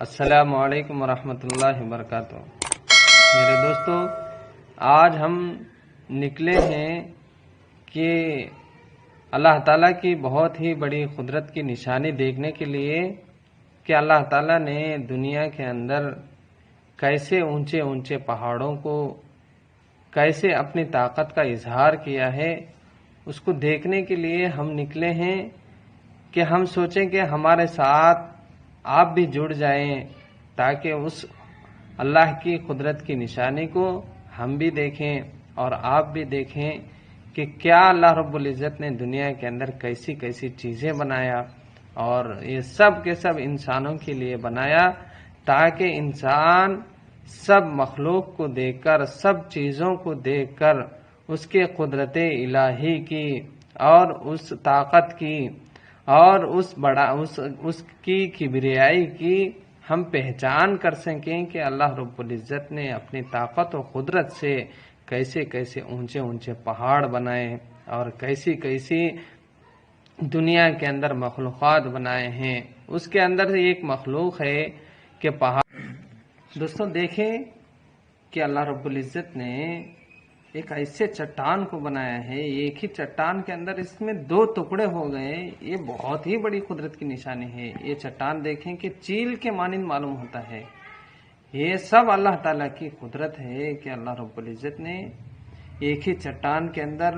السلام علیکم ورحمۃ اللہ وبرکاتہ۔ میرے دوستو، آج ہم نکلے ہیں کہ اللہ تعالیٰ کی بہت ہی بڑی قدرت کی نشانی دیکھنے کے لیے کہ اللہ تعالیٰ نے دنیا کے اندر کیسے اونچے اونچے پہاڑوں کو کیسے اپنی طاقت کا اظہار کیا ہے، اس کو دیکھنے کے لیے ہم نکلے ہیں کہ ہم سوچیں کہ ہمارے ساتھ آپ بھی جڑ جائیں تاکہ اس اللہ کی قدرت کی نشانی کو ہم بھی دیکھیں اور آپ بھی دیکھیں کہ کیا اللہ رب العزت نے دنیا کے اندر کیسی کیسی چیزیں بنایا، اور یہ سب کے سب انسانوں کے لیے بنایا تاکہ انسان سب مخلوق کو دیکھ کر، سب چیزوں کو دیکھ کر اس کے قدرت الہی کی اور اس طاقت کی اور اس کی کبریائی کی ہم پہچان کر سکیں کہ اللہ رب العزت نے اپنی طاقت و قدرت سے کیسے کیسے اونچے اونچے پہاڑ بنائے اور کیسی کیسی دنیا کے اندر مخلوقات بنائے ہیں۔ اس کے اندر ایک مخلوق ہے کہ پہاڑ۔ دوستوں دیکھیں کہ اللہ رب العزت نے ایک ایسے چٹان کو بنایا ہے، ایک ہی چٹان کے اندر اس میں دو ٹکڑے ہو گئے، یہ بہت ہی بڑی قدرت کی نشانی ہے۔ یہ چٹان دیکھیں کہ چیل کے مانند معلوم ہوتا ہے، یہ سب اللہ تعالیٰ کی قدرت ہے کہ اللہ رب العزت نے ایک ہی چٹان کے اندر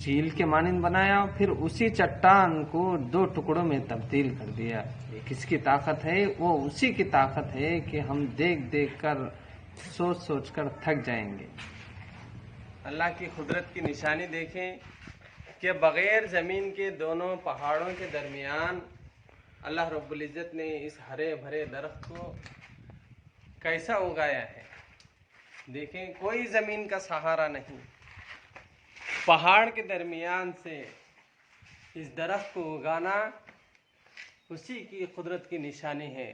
چیل کے مانند بنایا، پھر اسی چٹان کو دو ٹکڑوں میں تبدیل کر دیا۔ یہ کس کی طاقت ہے؟ وہ اسی کی طاقت ہے کہ ہم دیکھ دیکھ کر سوچ سوچ کر تھک جائیں گے۔ اللہ کی قدرت کی نشانی دیکھیں کہ بغیر زمین کے دونوں پہاڑوں کے درمیان اللہ رب العزت نے اس ہرے بھرے درخت کو کیسا اگایا ہے۔ دیکھیں کوئی زمین کا سہارا نہیں، پہاڑ کے درمیان سے اس درخت کو اگانا اسی کی قدرت کی نشانی ہے۔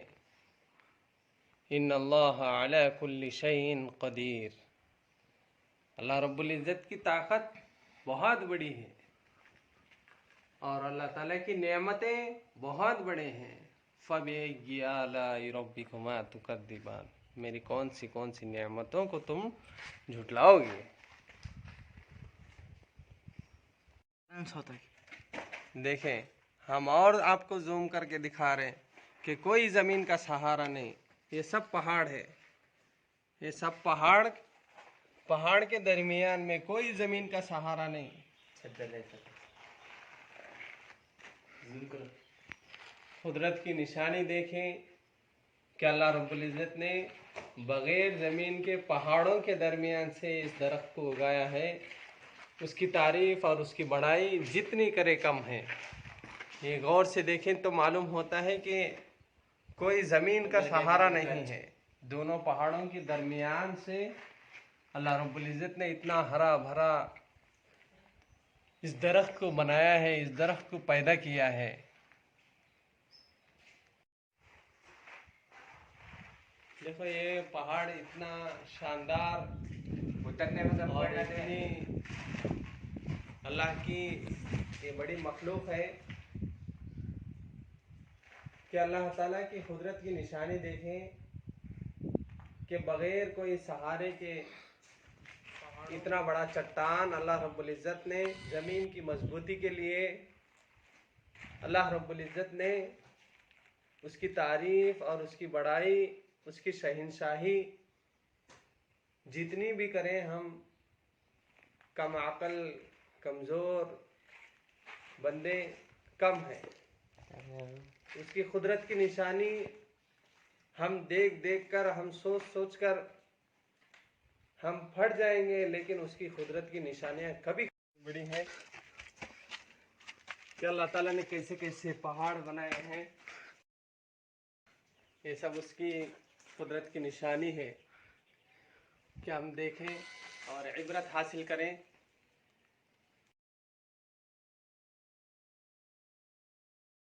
ان اللہ علی کل شیء قدیر۔ اللہ رب العزت کی طاقت بہت بڑی ہے اور اللہ تعالیٰ کی نعمتیں بہت بڑے ہیں۔ فَبِأَيِّ آلَاءِ رَبِّكُمَا تُكَذِّبَانِ، میری کون سی نعمتوں کو تم جھٹلاؤ گے۔ دیکھیں ہم اور آپ کو زوم کر کے دکھا رہے ہیں کہ کوئی زمین کا سہارا نہیں، یہ سب پہاڑ ہے، یہ سب پہاڑ کے درمیان میں کوئی زمین کا سہارا نہیں۔ قدرت کی نشانی دیکھیں کہ اللہ رب العزت نے بغیر زمین کے پہاڑوں کے درمیان سے اس درخت کو اگایا ہے۔ اس کی تعریف اور اس کی بڑائی جتنی کرے کم ہے۔ یہ غور سے دیکھیں تو معلوم ہوتا ہے کہ کوئی زمین کا سہارا نہیں ہے، دونوں پہاڑوں کے درمیان سے اللہ رب العزت نے اتنا ہرا بھرا اس درخت کو بنایا ہے، اس درخت کو پیدا کیا ہے۔ دیکھو یہ پہاڑ اتنا شاندار اور اتنی اللہ کی یہ بڑی مخلوق ہے کہ اللہ تعالیٰ کی قدرت کی نشانی دیکھیں کہ بغیر کوئی سہارے کے اتنا بڑا چٹان اللہ رب العزت نے زمین کی مضبوطی کے لیے اللہ رب العزت نے اس کی تعریف اور اس کی بڑائی، اس کی شہنشاہی جتنی بھی کریں ہم کم عقل، کمزور بندے کم ہیں۔ اس کی قدرت کی نشانی ہم دیکھ دیکھ کر، ہم سوچ سوچ کر ہم پھٹ جائیں گے، لیکن اس کی قدرت کی نشانیاں کبھی بڑی ہیں کہ اللہ تعالیٰ نے کیسے کیسے پہاڑ بنائے ہیں۔ یہ سب اس کی قدرت کی نشانی ہے کہ ہم دیکھیں اور عبرت حاصل کریں۔